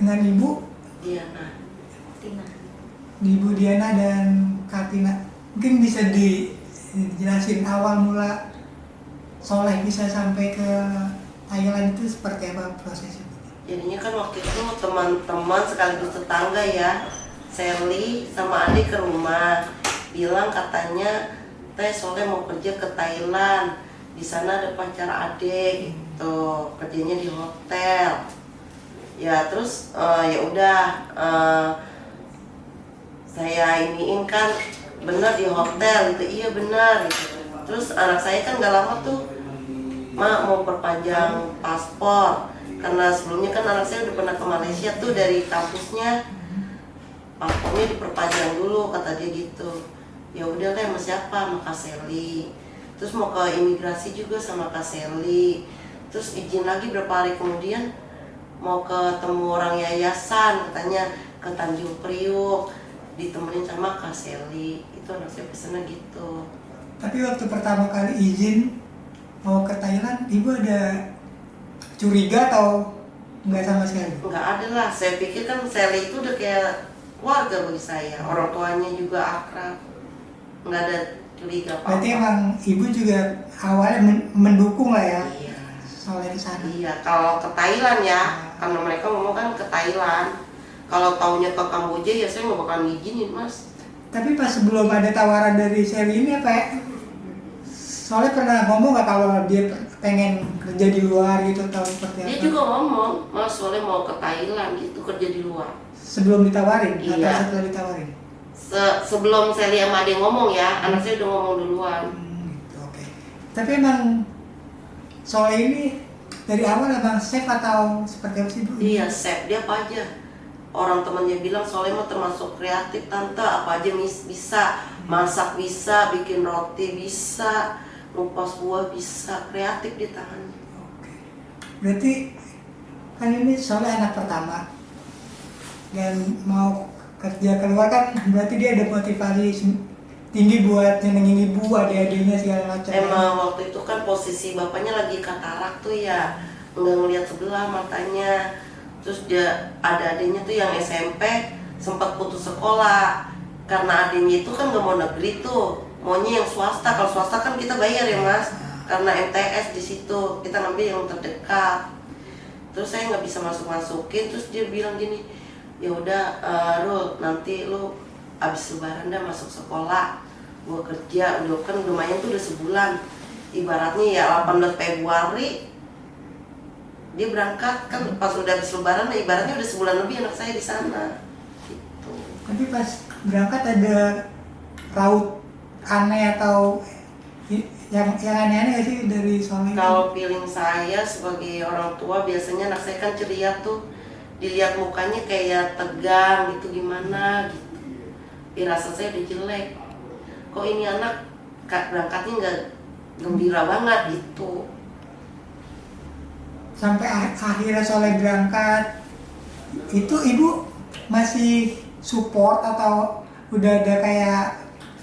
dengan Ibu Diana. Ibu Diana dan Katina. Mungkin bisa dijelasin awal mula Soleh bisa sampai ke Thailand itu seperti apa prosesnya? Jadinya kan waktu itu teman-teman sekaligus tetangga ya, Sally sama Ade ke rumah, bilang katanya Teh Soleh mau kerja ke Thailand, di sana ada pacar Ade gitu, kerjanya di hotel. Ya terus ya udah saya iniin kan bener di hotel gitu, iya benar gitu. Terus anak saya kan gak lama tuh, Mak mau perpanjang paspor, karena sebelumnya kan anak saya udah pernah ke Malaysia tuh dari kampusnya, paspornya diperpanjang dulu kata dia gitu. Ya udah deh, sama siapa, sama Kak Sally. Terus mau ke imigrasi juga sama Kak Sally. Terus izin lagi berapa hari kemudian mau ketemu orang yayasan, katanya ke Tanjung Priuk, ditemenin sama Kak Sally. Itu anak saya pesennya gitu. Tapi waktu pertama kali izin mau ke Thailand, Ibu ada curiga atau nggak sama sekali? Nggak ada lah, saya pikir kan Sally itu udah kayak keluarga bagi saya, orang tuanya juga akrab, nggak ada curiga apa-apa. Berarti emang Ibu juga awalnya mendukung lah ya, Iya. Soleh ke sana. Iya, kalau ke Thailand ya, karena mereka ngomong kan ke Thailand. Kalau taunya ke Kamboja ya saya nggak bakalan ngizinin, Mas. Tapi pas sebelum ada tawaran dari Sally ini apa ya? Soleh pernah ngomong nggak kalau dia pengen kerja di luar gitu atau seperti apa? Dia juga ngomong, Mas Soleh mau ke Thailand gitu, kerja di luar. Sebelum ditawarin atau Iya. setelah ditawarin? Sebelum Sally sama Ade ngomong ya, anak saya udah ngomong duluan. Gitu, oke. Tapi emang Soleh ini dari awal emang safe atau seperti apa sih Bu? Iya, chef, dia apa aja. Orang temannya bilang Soleh mah termasuk kreatif tante, apa aja bisa, masak bisa, bikin roti bisa, ngupas buah bisa, kreatif di tangannya. Oke. Berarti kan ini Soleh anak pertama dan mau kerja keluar kan berarti dia ada motivasi tinggi buat nyenengin ibu, adik-adiknya segala macam. Emang waktu itu kan posisi bapaknya lagi katarak tuh ya, nggak ngeliat sebelah matanya. Terus dia ada adiknya tuh yang SMP sempat putus sekolah karena adiknya itu kan nggak mau negeri tuh, maunya yang swasta. Kalau swasta kan kita bayar ya Mas, karena MTS di situ kita ngambil yang terdekat. Terus saya nggak bisa masukin, terus dia bilang gini, ya udah Rul, nanti lu abis lebaran dah masuk sekolah, gua kerja. Udah kan lumayan tuh udah sebulan, ibaratnya ya 18 Februari dia berangkat kan, pas udah habis lebaran ibaratnya udah sebulan lebih anak saya di sana gitu. Tapi pas berangkat ada raut aneh atau yang aneh-aneh gak sih dari Soleh? Kalau feeling saya sebagai orang tua, biasanya anak saya kan ceria tuh, dilihat mukanya kayak tegang gitu, gimana gitu. Firasat saya udah jelek, kok ini anak berangkatnya nggak gembira banget gitu. Sampai akhirnya Soleh berangkat, itu ibu masih support atau udah ada kayak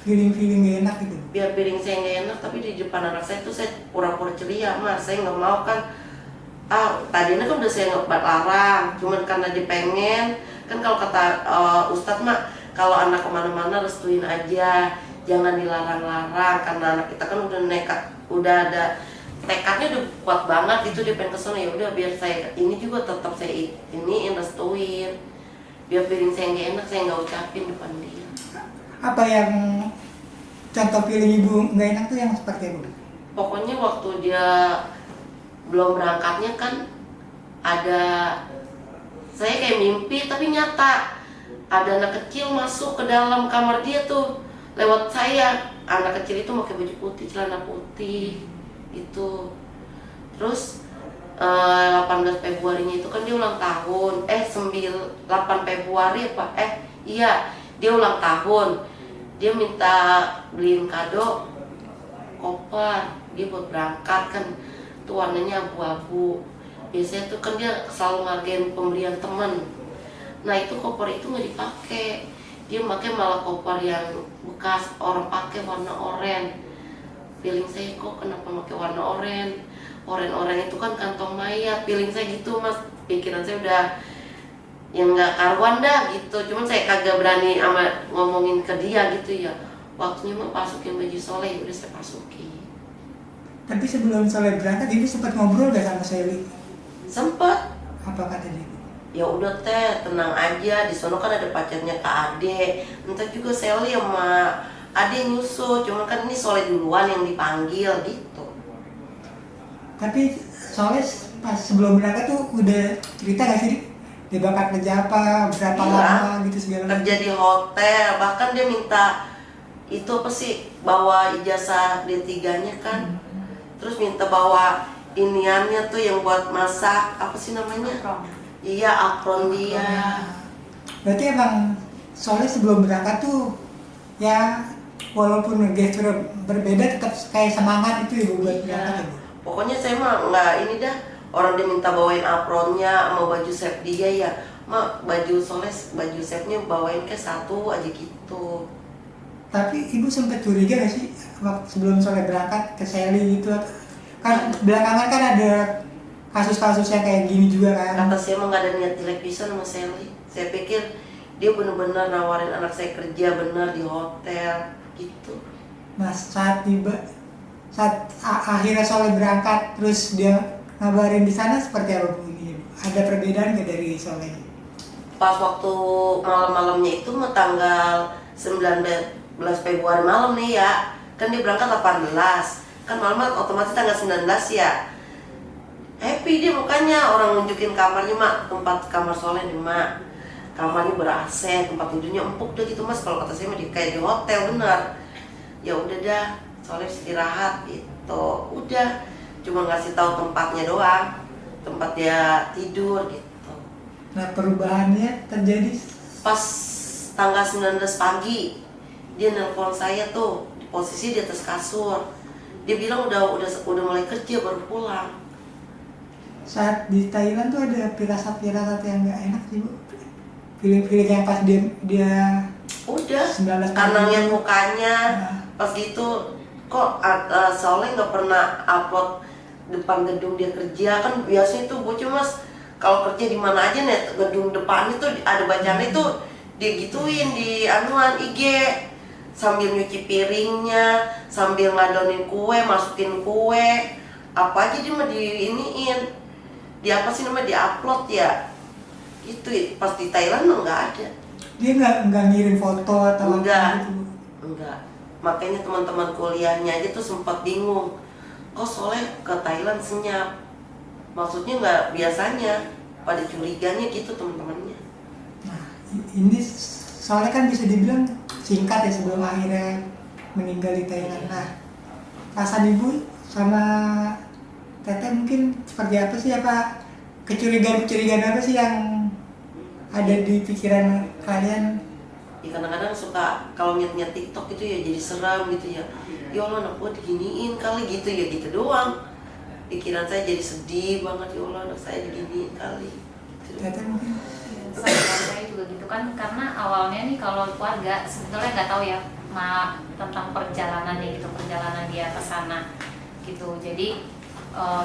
feeling gak enak gitu? Biar piring saya nggak enak, tapi di depan anak saya tuh saya pura-pura ceria, Mas. Saya nggak mau kan, tadinya kan udah saya nggak larang, cuman karena dia pengen. Kan kalau kata Ustadz mak, kalau anak kemana-mana restuin aja, jangan dilarang-larang, karena anak kita kan udah nekat, udah ada tekadnya udah kuat banget gitu, dia pengen kesana. Ya udah biar saya ini juga tetap saya iniin, restuin, biar piring saya nggak enak saya nggak ucapin depan dia. Apa yang contoh feeling ibu nggak enak tuh yang seperti apa? Pokoknya waktu dia belum berangkatnya kan ada, saya kayak mimpi tapi nyata, ada anak kecil masuk ke dalam kamar dia tuh lewat saya. Anak kecil itu pakai baju putih, celana putih itu. Terus 18 Februarinya itu kan dia ulang tahun, 8 Februari apa? Iya, dia ulang tahun. Dia minta beliin kado koper, dia buat berangkat kan, tuh warnanya abu-abu. Biasanya tuh kan dia selalu ngargain pemberian teman. Nah itu koper itu nggak dipakai, dia pakai malah koper yang bekas orang pakai warna oranye. Feeling saya kok kenapa pakai warna oranye itu kan kantong mayat. Feeling saya gitu Mas, pikiran saya udah yang nggak karuan dah gitu. Cuman saya kagak berani sama ngomongin ke dia gitu ya. Waktunya mah masukin baju Soleh, udah saya masukin. Tapi sebelum Soleh berangkat, ibu sempat ngobrol gak sama Sally? Sempet. Apa kata dia? Ya udah teh, tenang aja, di sono kan ada pacarnya Kak Ade. Entar juga Sally sama Ade nyusul, cuman kan ini Soleh duluan yang dipanggil gitu. Tapi Soleh pas sebelum berangkat tuh udah cerita gak sih? Dia bakal kerja apa, berapa Iya, lama gitu segala macam. kerja di hotel, bahkan dia minta itu apa sih, bawa ijazah D3-nya kan. Terus minta bawa iniannya tuh yang buat masak, apa sih namanya? Iya, apron dia. Berarti emang Soleh sebelum berangkat tuh ya walaupun gestur berbeda tetap kayak semangat itu ibu buat berangkat Iya. ibu. Pokoknya saya mah nggak ini dah, orang dia minta bawain apronnya sama baju chef dia ya, mak baju Soleh, baju chefnya bawain ke satu aja gitu. Tapi ibu sempat curiga gak sih waktu sebelum Soleh berangkat ke Sally gitu? Kan belakangan kan ada kasus-kasus yang kayak gini juga kan. Kata saya mah nggak ada niat jelek pisan sama Sally. Saya pikir dia bener-bener nawarin anak saya kerja bener di hotel gitu. Nah akhirnya Soleh berangkat terus dia ngabarin di sana seperti apa bu ini? Ada perbedaan nggak dari Soleh? Pas waktu malam-malamnya itu mah tanggal 19 Februari malam nih ya, kan dia berangkat 18, kan malam otomatis tanggal 19 ya. Happy dia mukanya, orang nunjukin kamarnya, mak tempat kamar Soleh nih mak, kamarnya ber-AC, tempat tidurnya empuk deh gitu mas. Kalau kata saya mah kayak di hotel bener. Ya udah dah, Soleh istirahat gitu, udah cuma ngasih tahu tempatnya doang, tempat dia tidur gitu. Nah perubahannya terjadi Pas tanggal 19 pagi dia nelpon saya tuh di posisi di atas kasur. Dia bilang udah mulai kerja baru pulang. saat di Thailand tuh ada firasat-firasat yang nggak enak sih bu. Feeling-feeling yang pas dia Udah 19 karena pagi. ngeliat mukanya Nah, pas gitu, kok Soleh nggak pernah upload depan gedung dia kerja. Kan biasanya tuh bocah mas kalau kerja di mana aja nih gedung depannya tuh ada bacaan itu dia gituin di anuan IG sambil nyuci piringnya, sambil ngadonin kue, masukin kue, apa aja dia mah diiniin, di apa sih namanya, diupload ya itu. Pas di Thailand mah nggak ada. dia nggak ngirim foto atau Enggak. apa gitu. Enggak, makanya teman-teman kuliahnya aja tuh sempat bingung, kok Soleh ke Thailand senyap, maksudnya nggak biasanya, pada curiganya gitu teman-temannya. Nah, ini soalnya kan bisa dibilang singkat ya sebelum akhirnya meninggal di Thailand. Nah, perasaan ibu sama Teteh mungkin seperti apa sih? Apa kecurigaan-kecurigaan apa sih yang ada di pikiran kalian? Ya kadang-kadang suka kalau ngeliat TikTok itu ya jadi seram gitu ya. Ya Allah anak gua diginiin kali gitu ya, gitu doang. Pikiran saya jadi sedih banget, ya Allah anak saya diginiin kali. Gitu. Teteh mungkin Saya juga gitu kan, karena awalnya nih kalau keluarga sebetulnya nggak tahu ya tentang perjalanannya gitu, perjalanan dia ke sana gitu. Jadi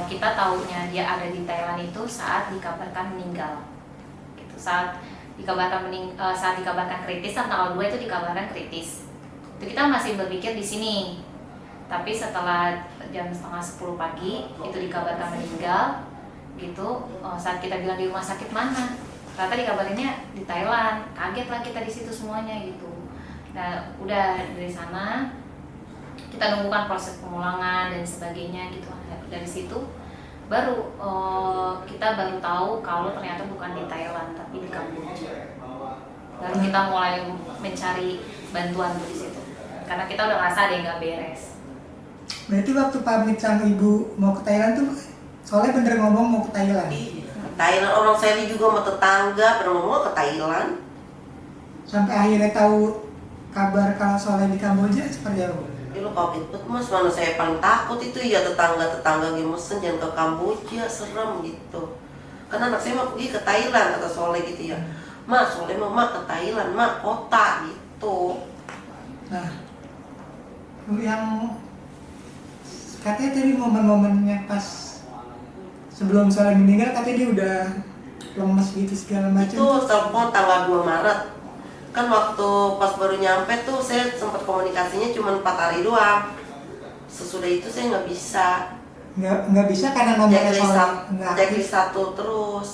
kita taunya dia ada di Thailand itu saat dikabarkan meninggal gitu. Saat dikabarkan kritis, tanggal 2 itu dikabarkan kritis. Itu kita masih berpikir di sini. Tapi setelah jam setengah 10 pagi itu dikabarkan meninggal gitu. Saat kita bilang di rumah sakit mana, ternyata dikabarinnya di Thailand. Kaget lah kita di situ semuanya gitu. Nah udah dari sana kita nunggukan proses pemulangan dan sebagainya gitu. Dari situ baru kita baru tahu kalau ternyata bukan di Thailand tapi di Kamboja. Baru kita mulai mencari bantuan di situ karena kita udah ngerasa ada yang nggak beres. berarti waktu pamit sama ibu mau ke Thailand tuh soalnya bener ngomong mau ke Thailand. Iya, Thailand, orang Sally juga sama tetangga pernah ngomong ke Thailand. Sampai akhirnya tahu kabar kalau Soleh di Kamboja seperti apa? Ya lo kaget banget mas, mana saya paling takut itu ya tetangga gemesen jangan ke Kamboja, serem gitu. Karena anak saya mau pergi ke Thailand, kata Soleh gitu ya. Mak, Soleh mau mak ke Thailand, mak kota gitu. Nah, yang katanya tadi momen-momennya pas sebelum Soleh meninggal katanya dia udah lemes gitu segala macam. Itu telepon tanggal 2 Maret. Kan waktu pas baru nyampe tuh saya sempat komunikasinya cuma 4 hari doang. Sesudah itu saya nggak bisa. Nggak bisa karena nomornya nggak aktif. Checklist 1 terus.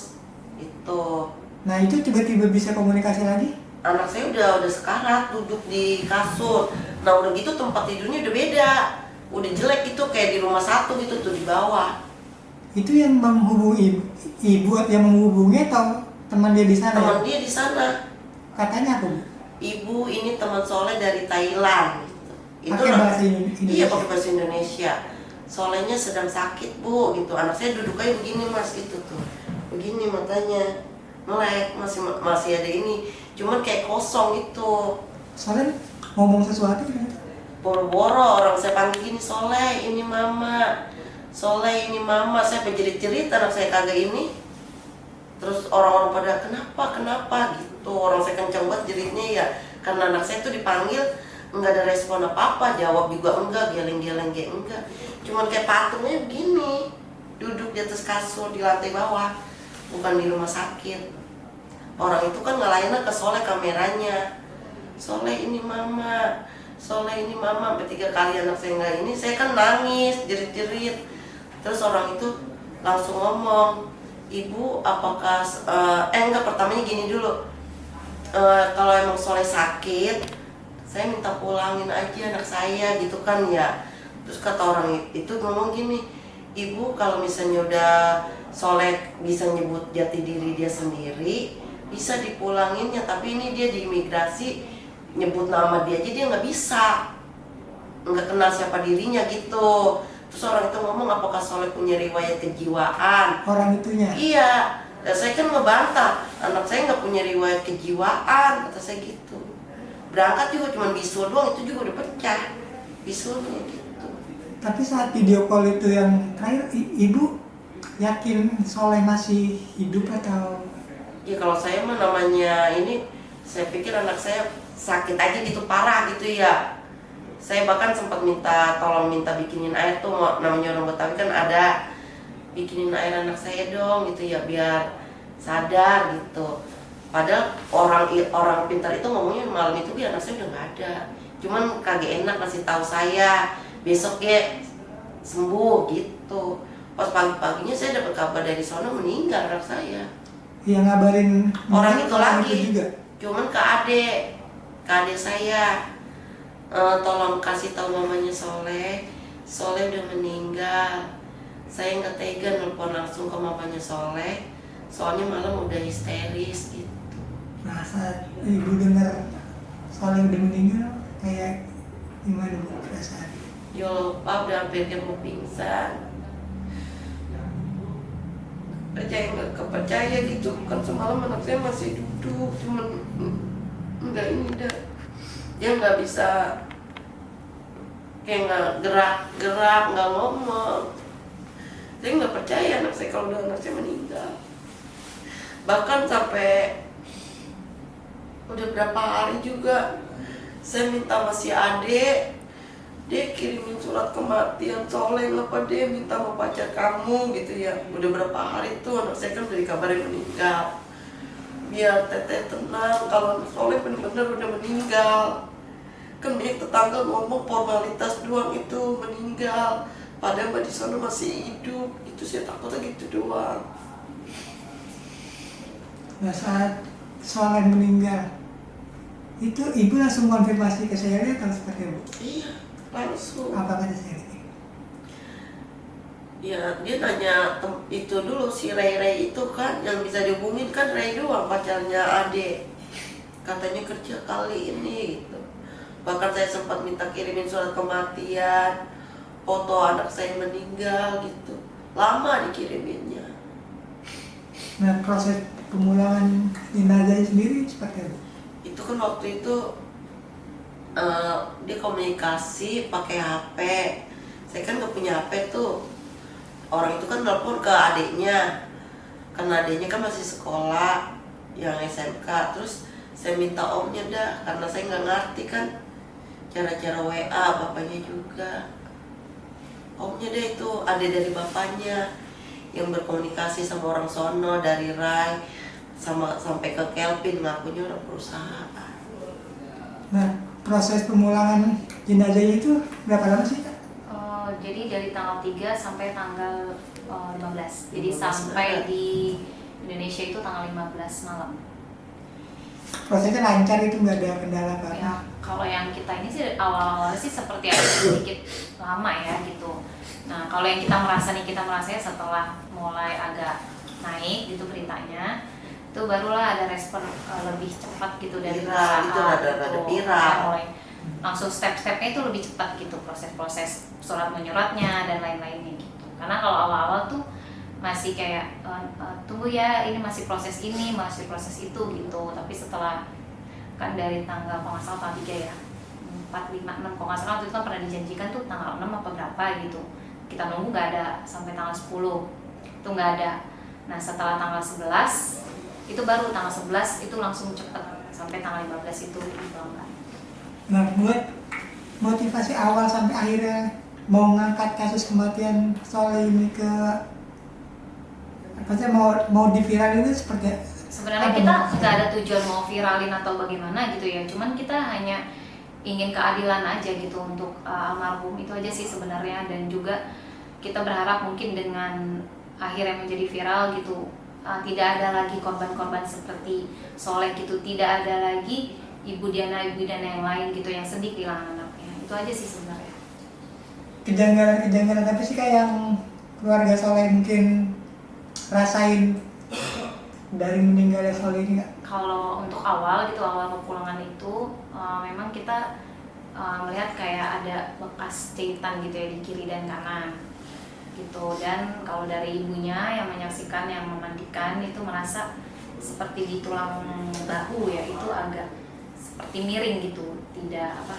Itu. Nah itu tiba-tiba bisa komunikasi lagi? Anak saya udah sekarat duduk di kasur. Nah udah gitu tempat tidurnya udah beda. Udah jelek itu kayak di rumah satu gitu tuh di bawah. Itu yang menghubungi ibu yang menghubungi atau teman dia di sana? Teman dia di sana. Katanya apa, Bu? Ibu ini teman Soleh dari Thailand. Gitu. Pakai bahasa Indonesia? Iya pakai bahasa Indonesia. Solehnya sedang sakit Bu gitu. Anak saya duduk kayak begini Mas gitu tuh. Begini matanya melek masih ada ini. Cuman kayak kosong gitu. Soalnya ngomong sesuatu gitu. Boro-boro orang saya panggil gini, Soleh ini mama, Soleh ini mama. Saya berjerit-jerit anak saya kagak ini. Terus orang-orang pada kenapa gitu. Orang saya kencang banget jeritnya ya. Karena anak saya tuh dipanggil nggak ada respon apa-apa, jawab juga enggak, geleng-geleng kayak enggak. Cuman kayak patungnya begini, duduk di atas kasur di lantai bawah, bukan di rumah sakit. Orang itu kan ngelainnya ke Soleh kameranya. Soleh ini mama, Soleh ini mama. Sampai 3 kali anak saya nggak ini, saya kan nangis, jerit-jerit. Terus orang itu langsung ngomong, Ibu apakah, enggak, pertamanya gini dulu. Kalau emang Soleh sakit, saya minta pulangin aja anak saya gitu kan ya. Terus kata orang itu ngomong gini, Ibu kalau misalnya udah Soleh bisa nyebut jati diri dia sendiri, bisa dipulanginnya, tapi ini dia di imigrasi nyebut nama dia aja dia nggak bisa, nggak kenal siapa dirinya gitu. Terus orang itu ngomong apakah Soleh punya riwayat kejiwaan? Orang itunya? Iya, dan saya kan ngebantah, anak saya nggak punya riwayat kejiwaan, kata saya gitu. Berangkat juga cuma bisul doang, itu juga udah pecah bisulnya gitu. Tapi saat video call itu yang terakhir, ibu yakin Soleh masih hidup atau? Ya kalau saya mah namanya ini, saya pikir anak saya sakit aja gitu parah gitu ya. Saya bahkan sempat minta bikinin air tuh, namanya orang Betawi kan ada, bikinin air anak saya dong gitu ya biar sadar gitu. Padahal orang pintar itu ngomongnya malam itu anak saya udah nggak ada. Cuman kagak enak kasih tahu saya besok ya sembuh gitu. Pas pagi-paginya saya dapat kabar dari sono meninggal anak saya. Yang ngabarin Orang itu lagi, juga? cuman ke adik saya, tolong kasih tahu mamanya Soleh udah meninggal. Saya nggak tega nelpon langsung ke mamanya Soleh, soalnya malam udah histeris gitu. Nah saat ibu dengar Soleh udah meninggal, kayak gimana Bu perasaan? Yo, Pak udah hampir mau pingsan. Percaya nggak kepercaya gitu, kan semalam anak saya masih duduk, cuman enggak ini dah, dia nggak bisa kayak nggak gerak nggak ngomong. Saya nggak percaya anak saya kalau udah anak saya meninggal. Bahkan sampai udah berapa hari juga saya minta sama si Ade, dia kirimin surat kematian Soleh apa dia minta sama pacar kamu gitu ya. Udah berapa hari tuh anak saya kan udah dikabarin meninggal. Biar teteh tenang kalau Soleh benar-benar udah meninggal. Kan banyak tetangga ngomong formalitas doang itu meninggal, padahal mbak di sana masih hidup. Itu saya takutnya gitu doang. Nah saat Soleh meninggal, itu ibu langsung konfirmasi ke saya atau seperti apa? Iya, langsung. Apa kata saya? Ya dia nanya itu dulu si Ray itu kan yang bisa dihubungin kan Ray doang pacarnya Ade. Katanya kerja kali ini gitu. Bahkan saya sempat minta kirimin surat kematian, foto anak saya meninggal gitu. Lama dikiriminnya. Nah proses pemulangan jenazah sendiri seperti apa? Itu kan waktu itu dia komunikasi pakai HP. Saya kan gak punya HP tuh. Orang itu kan nelpon ke adiknya, karena adiknya kan masih sekolah yang SMK. Terus saya minta omnya dah, karena saya nggak ngerti kan cara-cara WA bapaknya juga. Omnya deh itu adik dari bapaknya. yang berkomunikasi sama orang sono dari Rai sampai ke Kelvin, ngakunya orang perusahaan. Nah, proses pemulangan jenazahnya itu berapa lama sih, Kak? Jadi dari tanggal 3 sampai tanggal 15. Jadi 15 sampai malam. di Indonesia itu tanggal 15 malam. Prosesnya lancar itu, nggak ada kendala apa? Ya, kalau yang kita ini sih awal-awal sih seperti ada sedikit lama ya gitu. Nah, kalau yang kita merasanya setelah mulai agak naik gitu beritanya, itu barulah ada respon lebih cepat gitu dari Viral, itu rada-rada viral. Ya, mulai langsung step-stepnya itu lebih cepat gitu, proses-proses surat menyuratnya dan lain-lainnya gitu. Karena kalau awal-awal tuh masih kayak tunggu ya, ini masih proses itu gitu. Tapi setelah kan dari tanggal kalau nggak salah tanggal 3 ya 4, 5, 6 kalau nggak salah waktu itu kan pernah dijanjikan tuh tanggal 6 apa berapa gitu, kita nunggu nggak ada sampai tanggal 10 itu nggak ada. Nah setelah tanggal 11 itu baru tanggal 11 itu langsung cepet sampai tanggal 15 itu dipelankan. Nah, buat motivasi awal sampai akhirnya mau ngangkat kasus kematian Soleh ini ke apa sih, mau diviralin itu seperti Sebenarnya apa kita maksudnya? nggak ada tujuan mau viralin atau bagaimana gitu ya, cuman kita hanya ingin keadilan aja gitu untuk almarhum itu aja sih sebenarnya. Dan juga kita berharap mungkin dengan akhirnya menjadi viral gitu, tidak ada lagi korban-korban seperti Soleh gitu, tidak ada lagi ibu Diana yang lain gitu yang sedih kehilangan anaknya. Itu aja sih sebenarnya. Kejanggalan apa sih, Kak, yang keluarga Soleh mungkin rasain dari meninggalnya Soleh ini, Kak? Kalau untuk awal pepulangan itu memang kita melihat kayak ada bekas jahitan gitu ya di kiri dan kanan gitu. Dan kalau dari ibunya yang menyaksikan, yang memandikan itu merasa seperti di tulang bahu ya, itu agak seperti miring gitu, tidak apa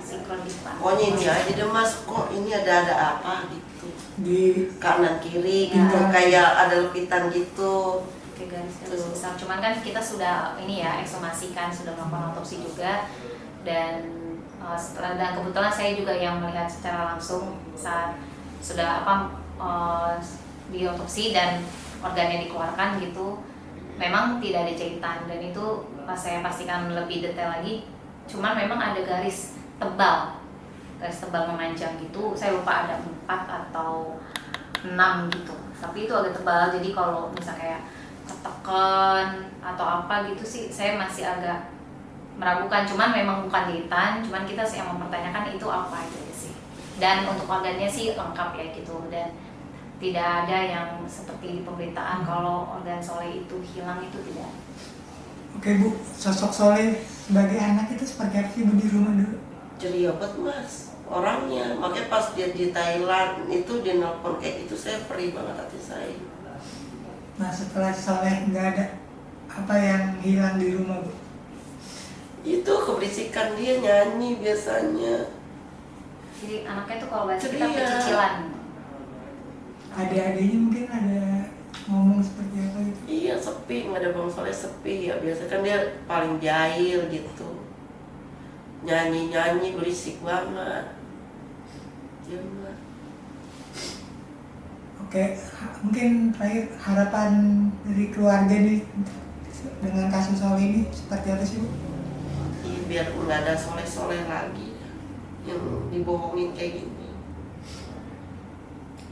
sinkron gitu Pak. Pokoknya ini aja deh Mas, kok ini ada apa gitu. Di Kanan kiri Ya. gitu, kayak ada lepitan gitu. Kayak garis besar. Cuman kan kita sudah ini ya ekshumasikan, sudah melakukan otopsi juga. Dan dan kebetulan saya juga yang melihat secara langsung saat sudah diotopsi dan organnya dikeluarkan gitu, memang tidak ada jahitan. Dan itu pas saya pastikan lebih detail lagi, cuman memang ada garis tebal memanjang gitu. Saya lupa ada 4 atau 6 gitu, tapi itu agak tebal. Jadi kalau misalnya kayak ketekan atau apa gitu sih saya masih agak meragukan. Cuman memang bukan jahitan, cuman kita sih yang mempertanyakan itu apa itu aja sih. Dan untuk organnya sih lengkap ya gitu, dan tidak ada yang seperti di pemberitaan kalau organ Soleh itu hilang, itu tidak. Oke Bu, sosok Soleh sebagai anak itu seperti apa sih Bu di rumah dulu? Ceria banget Mas orangnya, makanya pas dia di Thailand itu dia nelpon kayak gitu, saya perih banget hati saya. Nah setelah Soleh nggak ada, apa yang hilang di rumah Bu? Itu keberisikan dia nyanyi biasanya. Jadi anaknya tuh kalau bahasa kita Ceria. pecicilan. Adik-adiknya mungkin ada ngomong seperti apa gitu? Iya sepi, nggak ada Bang Soleh, sepi ya. Biasa kan dia paling jahil gitu, nyanyi berisik banget. Dia mah. Oke, mungkin terakhir harapan dari keluarga nih dengan kasus Soleh ini seperti apa sih Bu? Iya, biar nggak ada Soleh lagi yang dibohongin kayak gini.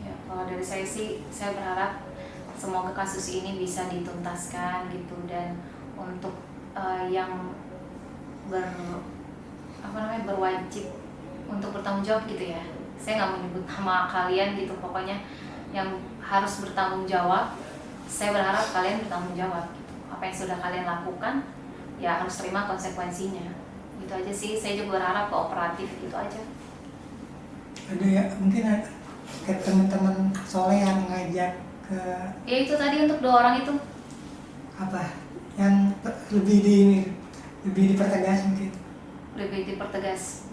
Ya, kalau dari saya sih, saya berharap semoga kasus ini bisa dituntaskan gitu. Dan untuk yang berwajib untuk bertanggung jawab gitu ya, saya nggak mau nyebut nama kalian gitu, pokoknya yang harus bertanggung jawab, saya berharap kalian bertanggung jawab gitu. Apa yang sudah kalian lakukan ya harus terima konsekuensinya, gitu aja sih. Saya juga berharap kooperatif, gitu aja. Ada ya, mungkin ada ke teman-teman Soleh yang ngajak ke Ya itu tadi untuk 2 orang itu. apa yang lebih dipertegas mungkin. Lebih dipertegas,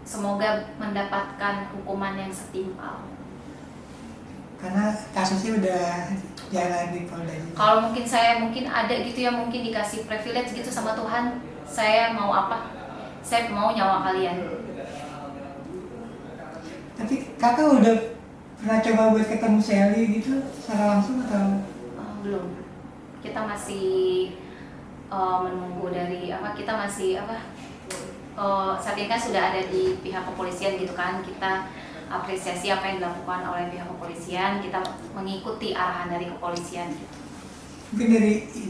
semoga mendapatkan hukuman yang setimpal. Karena kasusnya udah jalan di Polda juga. Kalau mungkin ada gitu ya, mungkin dikasih privilege gitu sama Tuhan, saya mau apa? Saya mau nyawa kalian. Tapi kakak udah pernah coba buat ketemu Sally gitu secara langsung atau? Belum. Kita masih menunggu dari kita masih saat ini kan sudah ada di pihak kepolisian gitu kan, kita apresiasi apa yang dilakukan oleh pihak kepolisian, kita mengikuti arahan dari kepolisian gitu. Mungkin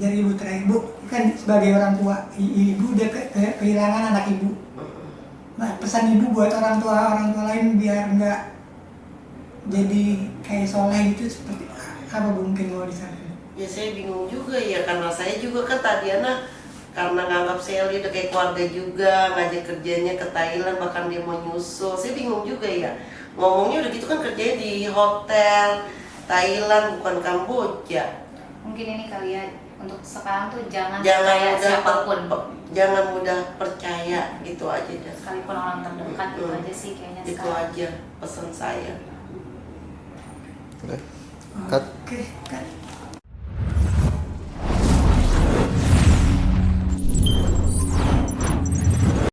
dari ibu terakhir, Bu kan sebagai orang tua, ibu udah kehilangan anak ibu. Nah, pesan ibu buat orang tua lain biar nggak jadi kayak Soleh gitu seperti apa, Bu, mungkin mau disampaikan? Ya saya bingung juga ya, karena saya juga kan Tadiana karena nganggap Sally udah kayak keluarga juga, ngajak kerjanya ke Thailand, bahkan dia mau nyusul. Saya bingung juga ya, ngomongnya udah gitu kan kerjanya di hotel Thailand bukan Kamboja. Mungkin ini kali ya, untuk sekarang tuh jangan Jangan percaya mudah siapapun, jangan mudah percaya, gitu aja dah. sekalipun orang terdekat, itu aja sih kayaknya Itu sekarang. aja pesan saya. Oke. Cut. Oke, kan.